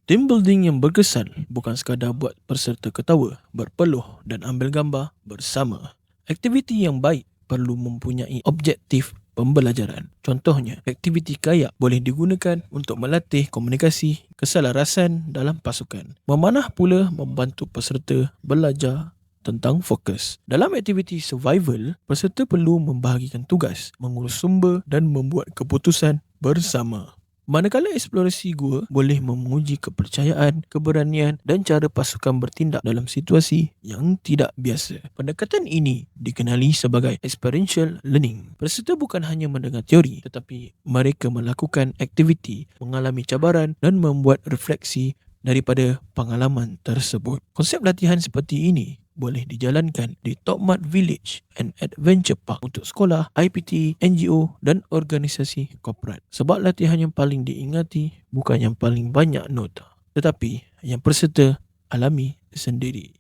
Team building yang berkesan bukan sekadar buat peserta ketawa, berpeluh dan ambil gambar bersama. Aktiviti yang baik perlu mempunyai objektif pembelajaran. Contohnya, aktiviti kayak boleh digunakan untuk melatih komunikasi, keselarasan dalam pasukan. Memanah pula membantu peserta belajar tentang fokus. Dalam aktiviti survival, peserta perlu membahagikan tugas, mengurus sumber dan membuat keputusan bersama. Manakala eksplorasi gua boleh menguji kepercayaan, keberanian dan cara pasukan bertindak dalam situasi yang tidak biasa. Pendekatan ini dikenali sebagai experiential learning. Peserta bukan hanya mendengar teori, tetapi mereka melakukan aktiviti, mengalami cabaran dan membuat refleksi daripada pengalaman tersebut. Konsep latihan seperti ini boleh dijalankan di Tokmat Village and Adventure Park untuk sekolah, IPT, NGO dan organisasi korporat. Sebab latihan yang paling diingati bukan yang paling banyak nota, tetapi yang peserta alami sendiri.